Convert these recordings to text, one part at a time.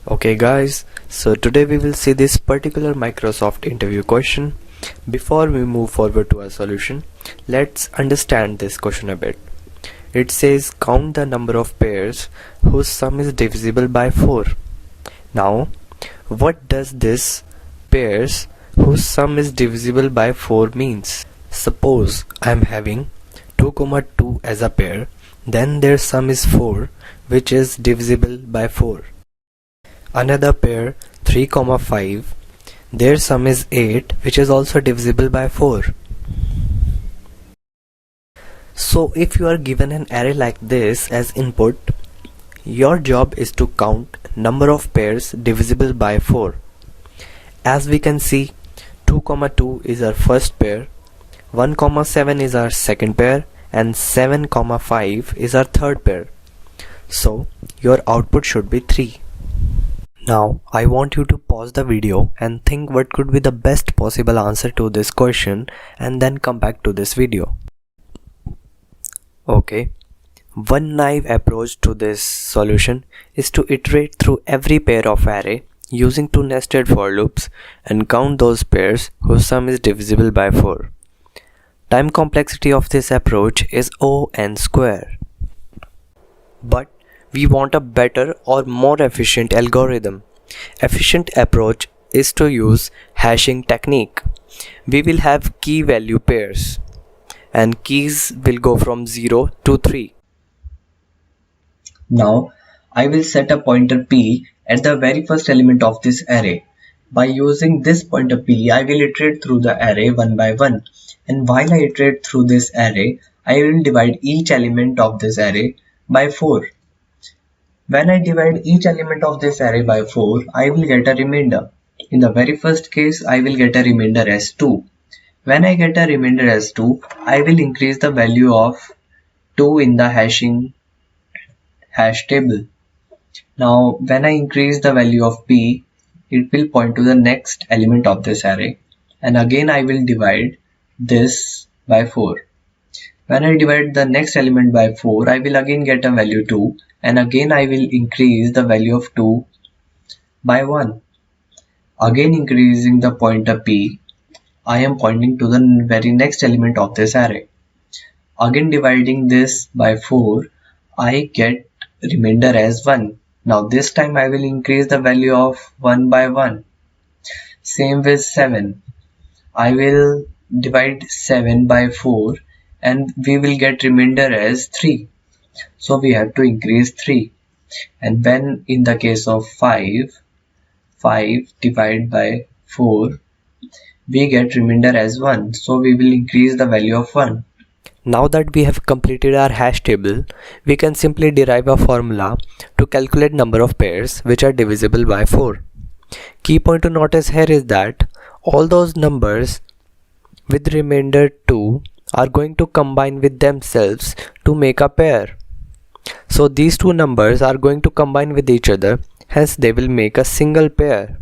Okay guys, so today we will see this particular Microsoft interview question. Before we move forward to our solution, let's understand this question a bit. It says count the number of pairs whose sum is divisible by 4. Now, what does this pairs whose sum is divisible by 4 means? Suppose I am having 2, 2 as a pair, then their sum is 4, which is divisible by 4. Another pair 3, 5, their sum is 8, which is also divisible by 4. So if you are given an array like this as input, your job is to count number of pairs divisible by 4. As we can see, 2, 2 is our first pair, 1, 7 is our second pair, and 7, 5 is our third pair. So your output should be 3. Now I want you to pause the video and think what could be the best possible answer to this question and then come back to this video. Okay, one naive approach to this solution is to iterate through every pair of array using two nested for loops and count those pairs whose sum is divisible by 4. Time complexity of this approach is O(n square). But we want a better or more efficient algorithm. Efficient approach is to use hashing technique. We will have key value pairs and keys will go from 0 to 3. Now I will set a pointer p at the very first element of this array. By using this pointer p, I will iterate through the array one by one, and while I iterate through this array, I will divide each element of this array by 4. When I divide each element of this array by 4, I will get a remainder. In the very first case, I will get a remainder as 2. When I get a remainder as 2, I will increase the value of 2 in the hash table. Now, when I increase the value of p, it will point to the next element of this array. And again, I will divide this by 4. When I divide the next element by 4, I will again get a value 2. And again I will increase the value of 2 by 1. Again increasing the pointer p, I am pointing to the very next element of this array. Again dividing this by 4, I get remainder as 1. Now this time I will increase the value of 1 by 1. Same with 7. I will divide 7 by 4 and we will get remainder as 3. So we have to increase 3. And when in the case of 5 divided by 4, we get remainder as 1. So we will increase the value of 1. Now that we have completed our hash table, we can simply derive a formula to calculate number of pairs which are divisible by 4. Key point to notice here is that all those numbers with remainder 2 are going to combine with themselves to make a pair. So these two numbers are going to combine with each other, hence they will make a single pair.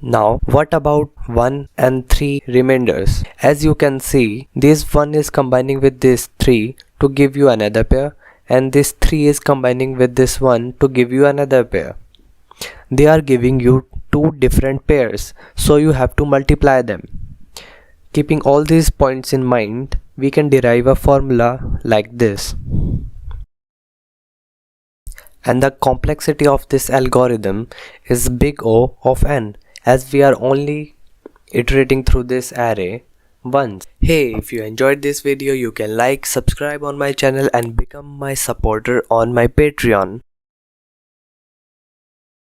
Now what about 1 and 3 remainders? As you can see, this 1 is combining with this 3 to give you another pair, and this 3 is combining with this 1 to give you another pair. They are giving you two different pairs, so you have to multiply them. Keeping all these points in mind, we can derive a formula like this. And the complexity of this algorithm is big O of n, as we are only iterating through this array once. Hey, if you enjoyed this video, you can like, subscribe on my channel and become my supporter on my Patreon.